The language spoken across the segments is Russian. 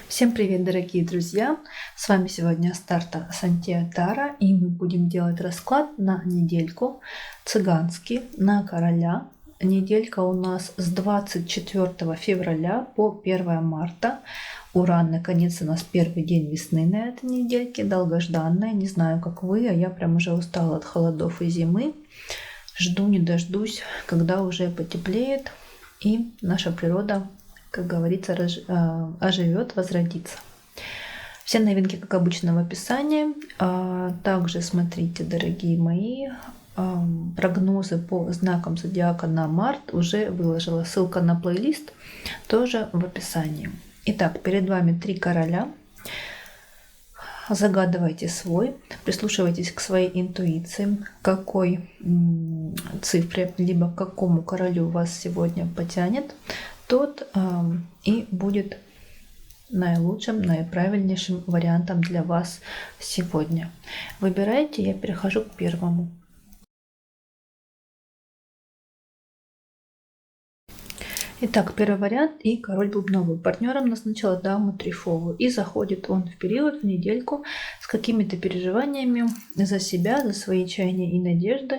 Всем привет, дорогие друзья! С вами сегодня Астарта Сантья Тара, и мы будем делать расклад на недельку цыганский на короля. Неделька у нас с 24 февраля по 1 марта. Уран, наконец, у нас первый день весны на этой недельке, долгожданная. Не знаю, как вы, а я прям уже устала от холодов и зимы. Жду не дождусь, когда уже потеплеет и наша природа, как говорится, оживет, возродится. Все новинки, как обычно, в описании. Также смотрите, дорогие мои, прогнозы по знакам зодиака на март уже выложила. Ссылка на плейлист тоже в описании. Итак, перед вами 3 короля. Загадывайте свой, прислушивайтесь к своей интуиции, к какой цифре, либо к какому королю вас сегодня потянет, тот и будет наилучшим, наиправильнейшим вариантом для вас сегодня. Выбирайте, я перехожу к первому. Итак, первый вариант и король бубновый. Партнером назначила даму трифовую. И заходит он в период, в недельку, с какими-то переживаниями за себя, за свои чаяния и надежды.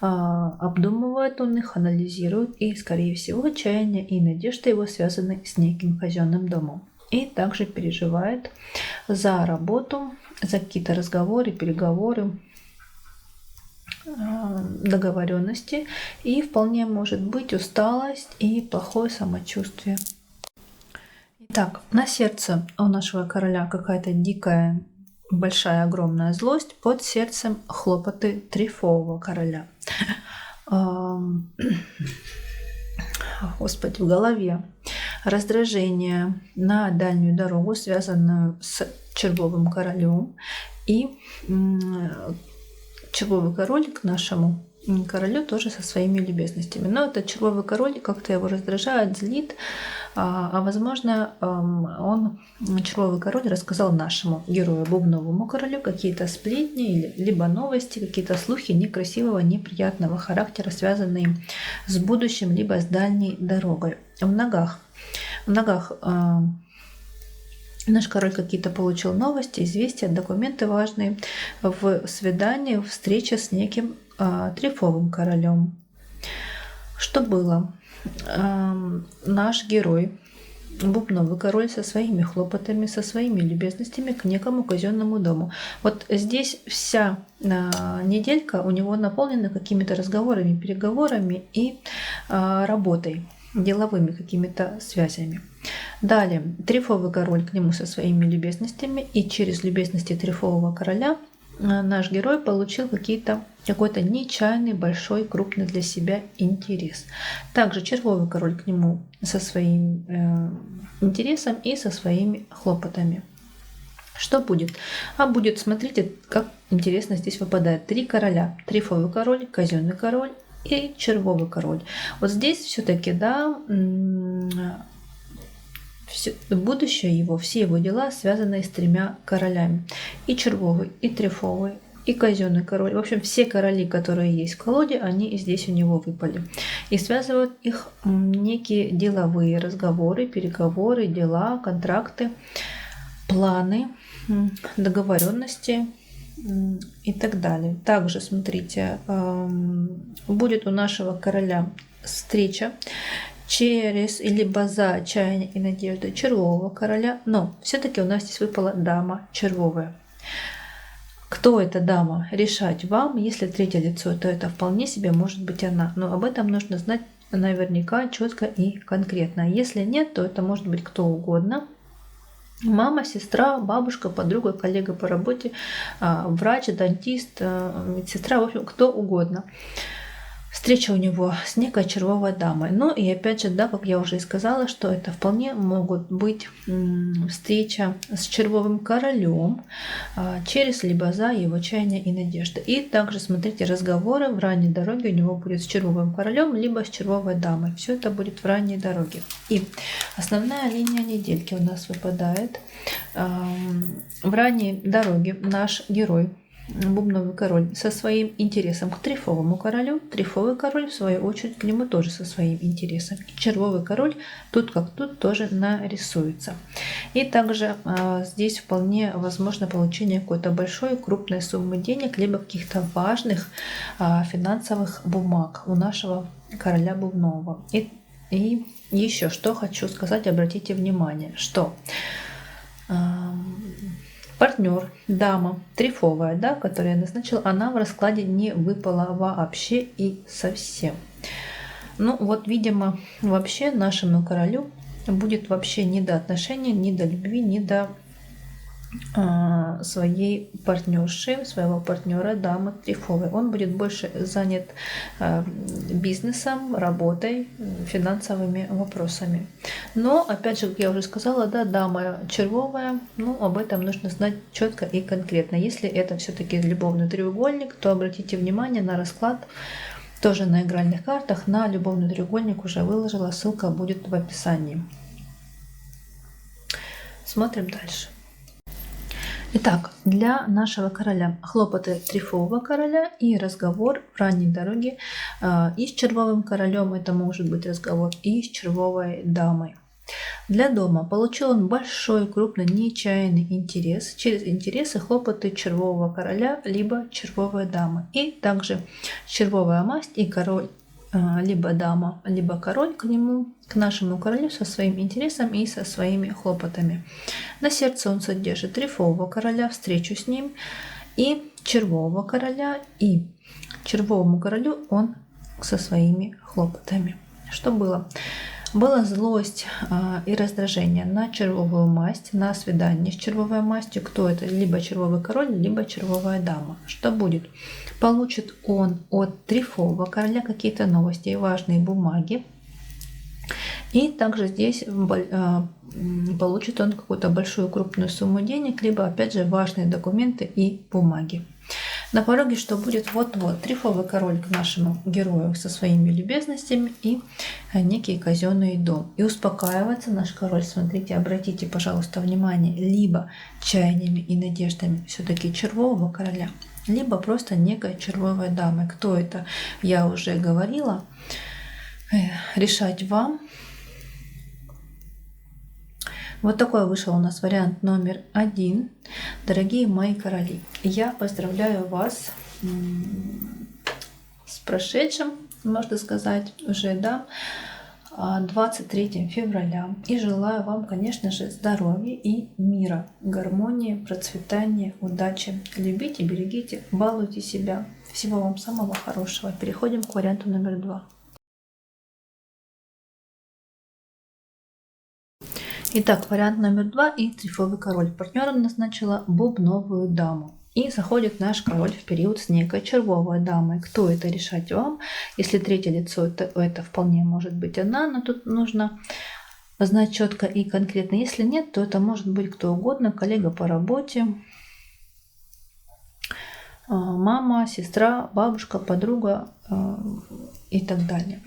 Обдумывает он их, анализирует. И, скорее всего, чаяния и надежды его связаны с неким казенным домом. И также переживает за работу, за какие-то разговоры, переговоры, договоренности, и вполне может быть усталость и плохое самочувствие. Итак, на сердце у нашего короля какая-то дикая, большая, огромная злость, под сердцем хлопоты трифового короля. Господи, в голове раздражение на дальнюю дорогу, связанную с червовым королем, и червовый король к нашему королю тоже со своими любезностями. Но этот червовый король как-то его раздражает, злит, а возможно, червовый король рассказал нашему герою бубновому королю какие-то сплетни, либо новости, какие-то слухи некрасивого, неприятного характера, связанные с будущим, либо с дальней дорогой. В ногах наш король какие-то получил новости, известия, документы важные в свидании, встреча с неким трифовым королем. Что было? Наш герой, бубновый король, со своими хлопотами, со своими любезностями к некому казенному дому. Вот здесь вся неделька у него наполнена какими-то разговорами, переговорами и работой, деловыми какими-то связями. Далее, трифовый король к нему со своими любезностями, и через любезности трифового короля наш герой получил какой-то нечаянный, большой, крупный для себя интерес. Также червовый король к нему со своим интересом и со своими хлопотами. Что будет? Будет, смотрите, как интересно здесь выпадает 3 короля. Трифовый король, казенный король и червовый король. Вот здесь все-таки, да, будущее его, все его дела связаны с 3 королями. И червовый, и трифовый, и казенный король. В общем, все короли, которые есть в колоде, они здесь у него выпали. И связывают их некие деловые разговоры, переговоры, дела, контракты, планы, договоренности и так далее. Также, смотрите, будет у нашего короля встреча через либо за чаяние и надежды червового короля, но все-таки у нас здесь выпала дама червовая. Кто эта дама, решать вам. Если третье лицо, то это вполне себе может быть она, но об этом нужно знать наверняка, четко и конкретно. Если нет, то это может быть кто угодно. Мама, сестра, бабушка, подруга, коллега по работе, врач, дантист, медсестра, в общем, кто угодно. Встреча у него с некой червовой дамой. Ну и опять же, да, как я уже и сказала, что это вполне могут быть встреча с червовым королем через либо за его чаяния и надежды. И также, смотрите, разговоры в ранней дороге у него будет с червовым королем, либо с червовой дамой. Все это будет в ранней дороге. И основная линия недельки у нас выпадает. В ранней дороге наш герой бубновый король со своим интересом к трефовому королю. Трефовый король, в свою очередь, к нему тоже со своим интересом. И червовый король тут как тут тоже нарисуется. И также здесь вполне возможно получение какой-то большой, крупной суммы денег, либо каких-то важных финансовых бумаг у нашего короля бубнового. И еще что хочу сказать, обратите внимание, что партнер, дама, трефовая, да, которую я назначила, она в раскладе не выпала вообще и совсем. Ну вот, видимо, вообще нашему королю будет вообще не до отношений, не до любви, не до своей партнерши, своего партнера, дамы трефовой. Он будет больше занят бизнесом, работой, финансовыми вопросами. Но, опять же, как я уже сказала, да, дама червовая, ну, об этом нужно знать четко и конкретно. Если это все-таки любовный треугольник, то обратите внимание на расклад, тоже на игральных картах, на любовный треугольник уже выложила, ссылка будет в описании. Смотрим дальше. Итак, для нашего короля хлопоты трефового короля и разговор в ранней дороге и с червовым королем, это может быть разговор, и с червовой дамой. Для дома получил он большой, крупный, нечаянный интерес. Через интересы хлопоты червового короля, либо червовой дамы. И также червовая масть и король, либо дама, либо король к нему, к нашему королю со своим интересом и со своими хлопотами. На сердце он содержит трефового короля, встречу с ним, и червового короля, и червовому королю он со своими хлопотами. Что было? Была злость и раздражение на червовую масть, на свидание с червовой мастью. Кто это? Либо червовый король, либо червовая дама. Что будет? Получит он от трефового короля какие-то новости и важные бумаги. И также здесь получит он какую-то большую крупную сумму денег, либо опять же важные документы и бумаги. На пороге что будет? Вот-вот трефовый король к нашему герою со своими любезностями и некий казенный дом. И успокаивается наш король, смотрите, обратите, пожалуйста, внимание, либо чаяниями и надеждами все-таки червового короля, либо просто некой червовой дамы. Кто это? Я уже говорила. Решать вам. Вот такой вышел у нас вариант номер 1. Дорогие мои короли, я поздравляю вас с прошедшим, можно сказать, уже, да, 23 февраля. И желаю вам, конечно же, здоровья и мира, гармонии, процветания, удачи. Любите, берегите, балуйте себя. Всего вам самого хорошего. Переходим к варианту номер 2. Итак, вариант номер 2 и трефовый король. Партнером назначила бубновую даму. И заходит наш король в период с некой червовой дамой. Кто это, решать вам. Если третье лицо, это вполне может быть она, но тут нужно знать четко и конкретно. Если нет, то это может быть кто угодно, коллега по работе, мама, сестра, бабушка, подруга и так далее.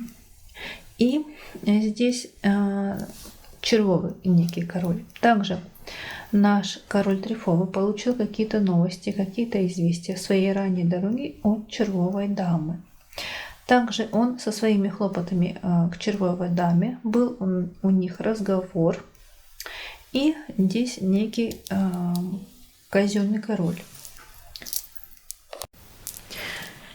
И здесь червовый некий король. Также наш король трефовый получил какие-то новости, какие-то известия в своей ранней дороге от червовой дамы. Также он со своими хлопотами к червовой даме, был у них разговор. И здесь некий казенный король.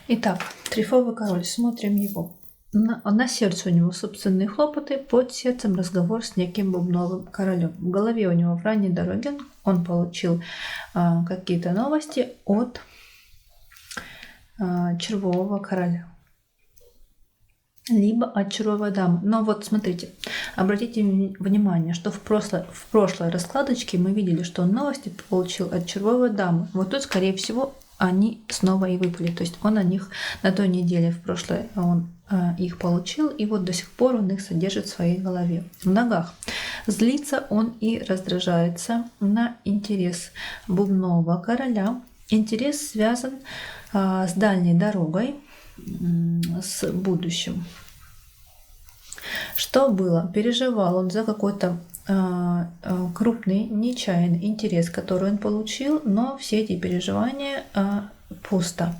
Итак, трефовый король, смотрим его. На сердце у него собственные хлопоты, под сердцем разговор с неким бубновым королем. В голове у него в ранней дороге он получил какие-то новости от червового короля, либо от червовой дамы. Но вот смотрите, обратите внимание, что в прошлой раскладочке мы видели, что он новости получил от червовой дамы. Вот тут, скорее всего, они снова и выпали. То есть он о них на той неделе в прошлой он их получил, и вот до сих пор он их содержит в своей голове, в ногах. Злится он и раздражается на интерес бубнового короля. Интерес связан с дальней дорогой, с будущим. Что было? Переживал он за какой-то крупный, нечаянный интерес, который он получил, но все эти переживания пусто.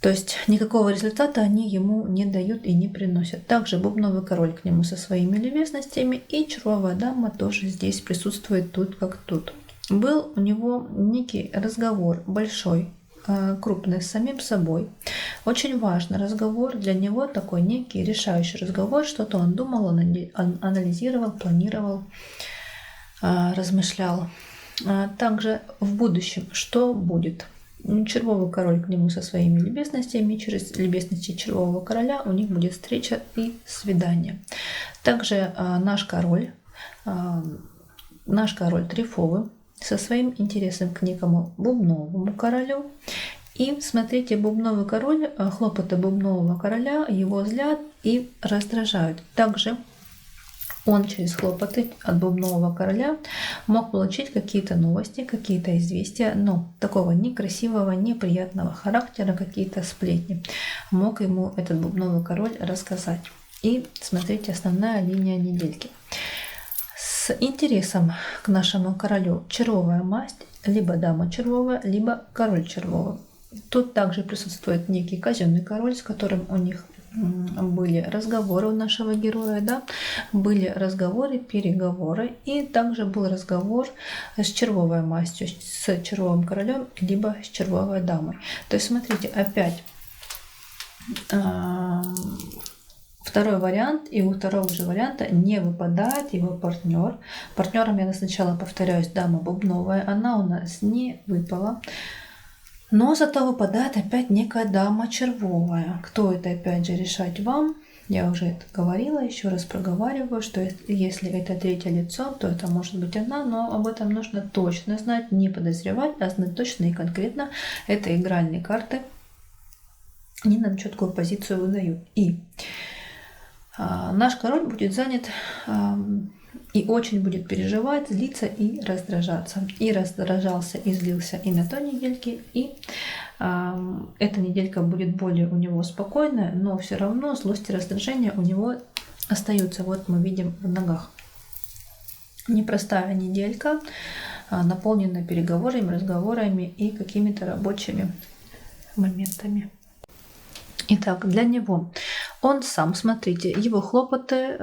То есть никакого результата они ему не дают и не приносят. Также бубновый король к нему со своими любезностями, и червовая дама тоже здесь присутствует тут как тут. Был у него некий разговор большой, крупный, с самим собой. Очень важный разговор для него, такой некий решающий разговор. Что-то он думал, он анализировал, планировал, размышлял. Также в будущем что будет? Червовый король к нему со своими любезностями, через любезности червового короля у них будет встреча и свидание. Также наш король трифовый со своим интересом к некому бубновому королю. И смотрите, бубновый король, хлопоты бубнового короля его злят и раздражают. Также он через хлопоты от бубнового короля мог получить какие-то новости, какие-то известия, но такого некрасивого, неприятного характера, какие-то сплетни. Мог ему этот бубновый король рассказать. И смотрите, основная линия недельки. С интересом к нашему королю червовая масть, либо дама червовая, либо король червовый. Тут также присутствует некий казенный король, с которым у них были разговоры у нашего героя, да, были разговоры, переговоры, и также был разговор с червовой мастью, с червовым королем, либо с червовой дамой. То есть смотрите, опять второй вариант, и у второго же варианта не выпадает его партнер. Партнером, я сначала повторяюсь, дама бубновая, она у нас не выпала. Но зато выпадает опять некая дама червовая. Кто это, опять же, решать вам. Я уже это говорила, еще раз проговариваю, что если это третье лицо, то это может быть она, но об этом нужно точно знать, не подозревать, а знать точно и конкретно. Это игральные карты. Они нам четкую позицию выдают. И наш король будет занят и очень будет переживать, злиться и раздражаться. И раздражался, и злился и на той недельке, и эта неделька будет более у него спокойная, но все равно злость и раздражение у него остаются. Вот мы видим в ногах. Непростая неделька, наполненная переговорами, разговорами и какими-то рабочими моментами. Итак, для него он сам, смотрите, его хлопоты,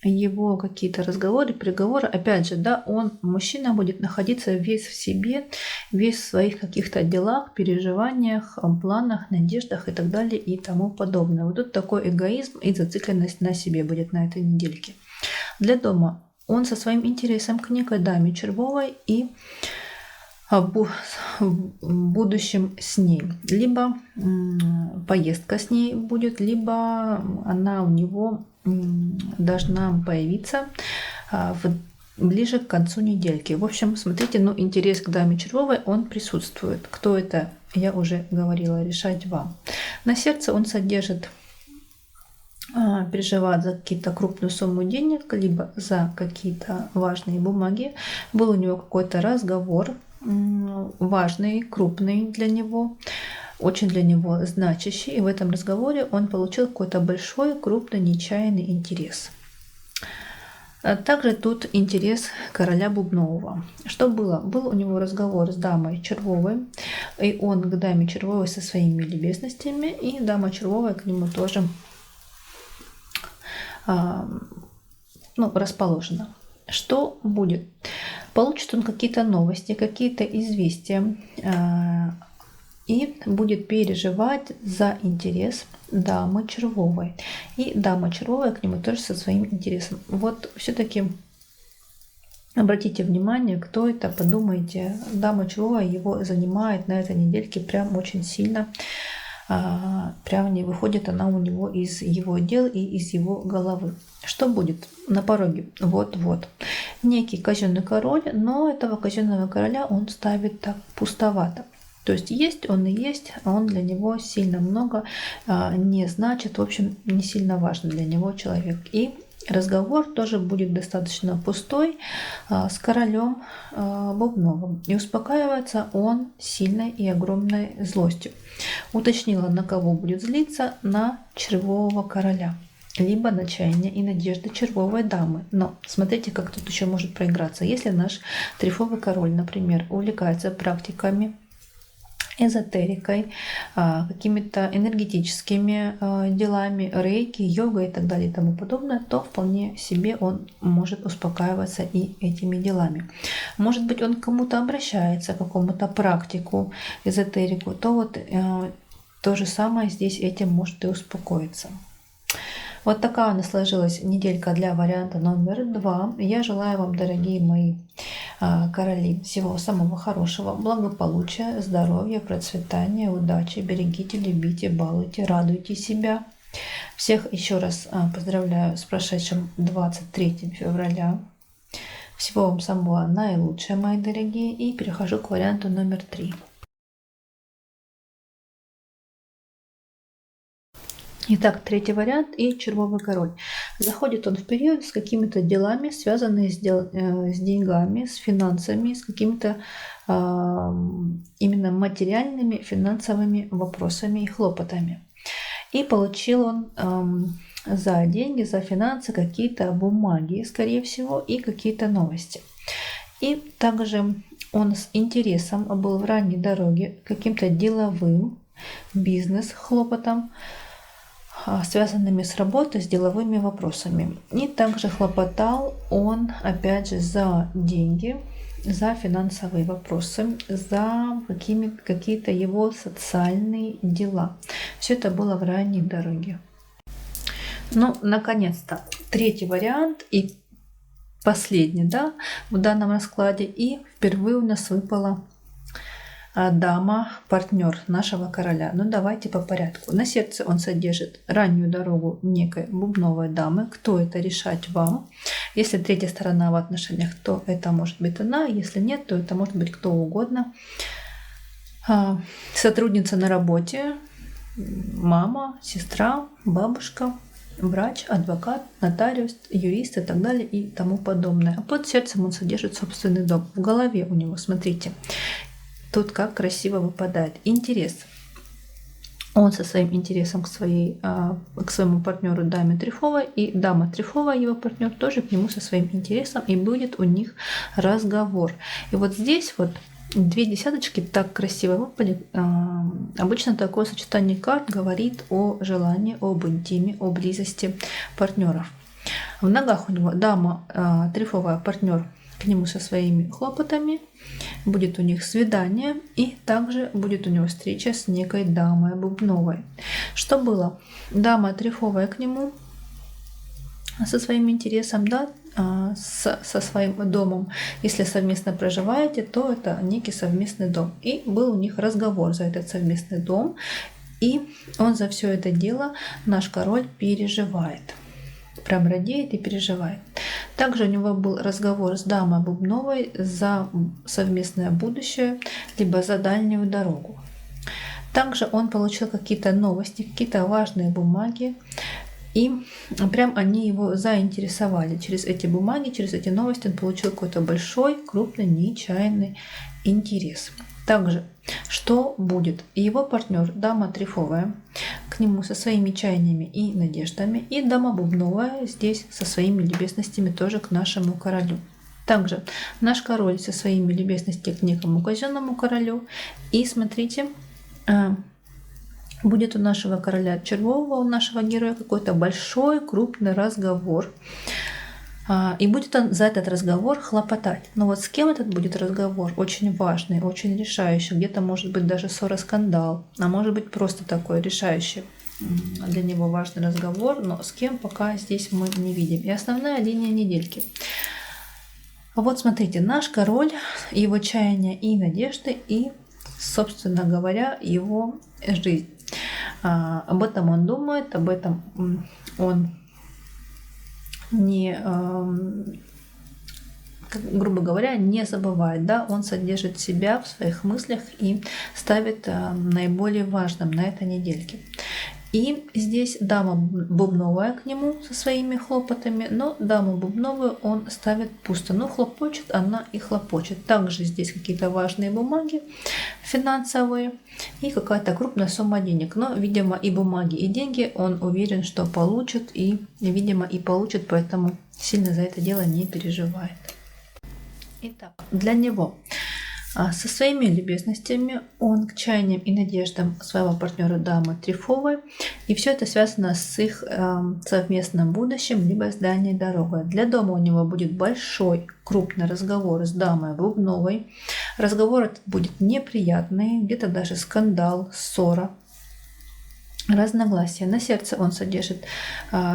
его какие-то разговоры, переговоры, опять же, да, он, мужчина, будет находиться весь в себе, весь в своих каких-то делах, переживаниях, планах, надеждах и так далее и тому подобное. Вот тут такой эгоизм и зацикленность на себе будет на этой недельке. Для дома он со своим интересом к некой даме червовой и в будущем с ней. Либо поездка с ней будет, либо она у него должна появиться ближе к концу недельки. В общем, смотрите, ну, интерес к даме червовой, он присутствует. Кто это, я уже говорила, решать вам. На сердце он содержит, переживает за какие-то крупную сумму денег, либо за какие-то важные бумаги. Был у него какой-то разговор, важный, крупный для него, очень для него значащий, и в этом разговоре он получил какой-то большой, крупный, нечаянный интерес. Также тут интерес короля бубнового. Что было? Был у него разговор с дамой червовой, и он к даме червовой со своими любезностями, и дама червовая к нему тоже расположена. Что будет? Получит он какие-то новости, какие-то известия и будет переживать за интерес дамы червовой. И дама червовая к нему тоже со своим интересом. Вот все-таки обратите внимание, кто это, подумайте. Дама червовая его занимает на этой недельке прям очень сильно. Прям не выходит она у него из его дел и из его головы. Что будет на пороге? Вот-вот. Некий казенный король, но этого казенного короля он ставит так пустовато. То есть он и есть, а он для него сильно много не значит, в общем, не сильно важен для него человек. И разговор тоже будет достаточно пустой с королем бубновым. И успокаивается он сильной и огромной злостью. Уточнила, на кого будет злиться: на червового короля, либо на чаяния и надежды червовой дамы. Но смотрите, как тут еще может проиграться. Если наш трифовый король, например, увлекается практиками эзотерикой, какими-то энергетическими делами, рейки, йогой и так далее и тому подобное, то вполне себе он может успокаиваться и этими делами. Может быть, он к кому-то обращается, к какому-то практику, эзотерику, то вот то же самое здесь этим может и успокоиться. Вот такая у нас сложилась неделька для варианта номер 2. Я желаю вам, дорогие мои короли, всего самого хорошего, благополучия, здоровья, процветания, удачи. Берегите, любите, балуйте, радуйте себя. Всех еще раз поздравляю с прошедшим 23 февраля. Всего вам самого наилучшего, мои дорогие. И перехожу к варианту номер 3. Итак, третий вариант и червовый король. Заходит он в период с какими-то делами, связанными с деньгами, с финансами, с какими-то именно материальными, финансовыми вопросами и хлопотами. И получил он за деньги, за финансы какие-то бумаги, скорее всего, и какие-то новости. И также он с интересом был в ранней дороге каким-то деловым, бизнес-хлопотом, связанными с работой, с деловыми вопросами. И также хлопотал он, опять же, за деньги, за финансовые вопросы, за какие-то его социальные дела. Все это было в ранней дороге. Ну, наконец-то, третий вариант и последний, да, в данном раскладе. И впервые у нас выпала дама, партнер нашего короля. Ну, давайте по порядку. На сердце он содержит раннюю дорогу некой бубновой дамы. Кто это, решать вам. Если третья сторона в отношениях, то это может быть она. Если нет, то это может быть кто угодно. Сотрудница на работе, мама, сестра, бабушка, врач, адвокат, нотариус, юрист и так далее и тому подобное. А под сердцем он содержит собственный дом. В голове у него, смотрите, тут как красиво выпадает интерес. Он со своим интересом к своему партнеру даме Трефовой, и дама Трефова, его партнер, тоже к нему со своим интересом, и будет у них разговор. И вот здесь вот две десяточки так красиво выпали. Обычно такое сочетание карт говорит о желании, об интиме, о близости партнеров. В ногах у него дама Трефовая, партнер, к нему со своими хлопотами, будет у них свидание, и также будет у него встреча с некой дамой Бубновой. Что было? Дама Трефовая к нему со своим интересом, да, со своим домом. Если совместно проживаете, то это некий совместный дом. И был у них разговор за этот совместный дом, и он за все это дело, наш король, переживает. Прям радеет и переживает. Также у него был разговор с дамой Бубновой за совместное будущее, либо за дальнюю дорогу. Также он получил какие-то новости, какие-то важные бумаги, и прям они его заинтересовали. Через эти бумаги, через эти новости он получил какой-то большой, крупный, нечаянный интерес. Также, что будет? Его партнер, дама Трефовая, к нему со своими чаяниями и надеждами, и дама Бубновая здесь со своими любезностями тоже к нашему королю. Также наш король со своими любезностями к некому казенному королю. И смотрите, будет у нашего короля червового, у нашего героя какой-то большой, крупный разговор. И будет он за этот разговор хлопотать. Но вот с кем этот будет разговор? Очень важный, очень решающий. Где-то может быть даже ссора, скандал. А может быть просто такой решающий для него важный разговор. Но с кем пока здесь мы не видим. И основная линия недельки. Вот смотрите, наш король, его чаяния и надежды, и, собственно говоря, его жизнь. Об этом он думает, об этом он грубо говоря, не забывает, да, он содержит себя в своих мыслях и ставит наиболее важным на этой недельке. И здесь дама Бубновая к нему со своими хлопотами, но даму Бубновую он ставит пусто. Но хлопочет она и хлопочет. Также здесь какие-то важные бумаги финансовые и какая-то крупная сумма денег. Но, видимо, и бумаги, и деньги он уверен, что получит, и, видимо, и получит, поэтому сильно за это дело не переживает. Итак, для него Со своими любезностями он к чаяниям и надеждам своего партнера дамы Трефовой. И все это связано с их совместным будущим, либо с дальней дорогой. Для дома у него будет большой, крупный разговор с дамой Бубновой. Разговор этот будет неприятный, где-то даже скандал, ссора, разногласия. На сердце он содержит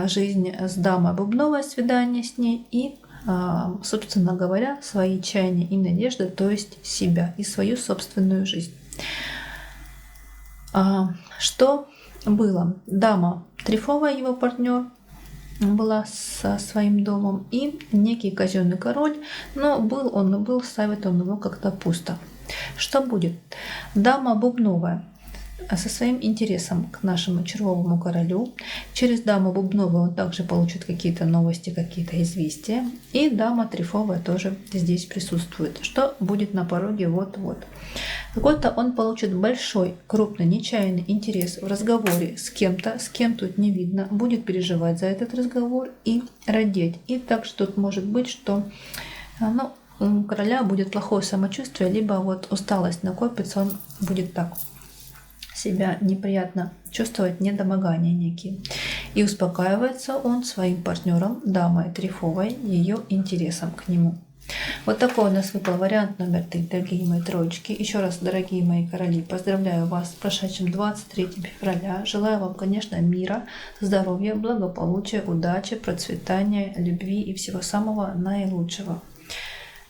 жизнь с дамой Бубновой, свидание с ней и, собственно говоря, свои чаяния и надежды, то есть себя и свою собственную жизнь. Что было? Дама Трефовая, его партнер, была со своим домом, и некий казенный король, но был, ставит он его как-то пусто. Что будет? Дама Бубновая со своим интересом к нашему червовому королю. Через даму Бубновую он также получит какие-то новости, какие-то известия. И дама Трефовая тоже здесь присутствует. Что будет на пороге вот-вот? Какой-то он получит большой, крупный, нечаянный интерес в разговоре с кем-то, с кем тут не видно, будет переживать за этот разговор и родить. И также тут может быть, что у короля будет плохое самочувствие, либо вот усталость накопится, он будет так себя неприятно чувствовать, недомогания некие. И успокаивается он своим партнером, дамой Трефовой, ее интересом к нему. Вот такой у нас выпал вариант номер 3, дорогие мои троечки. Еще раз, дорогие мои короли, поздравляю вас с прошедшим 23 февраля. Желаю вам, конечно, мира, здоровья, благополучия, удачи, процветания, любви и всего самого наилучшего.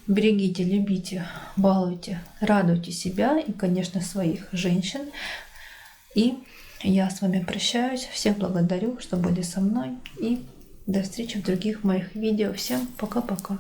Берегите, любите, балуйте, радуйте себя и, конечно, своих женщин. И я с вами прощаюсь. Всех благодарю, что были со мной. И до встречи в других моих видео. Всем пока-пока.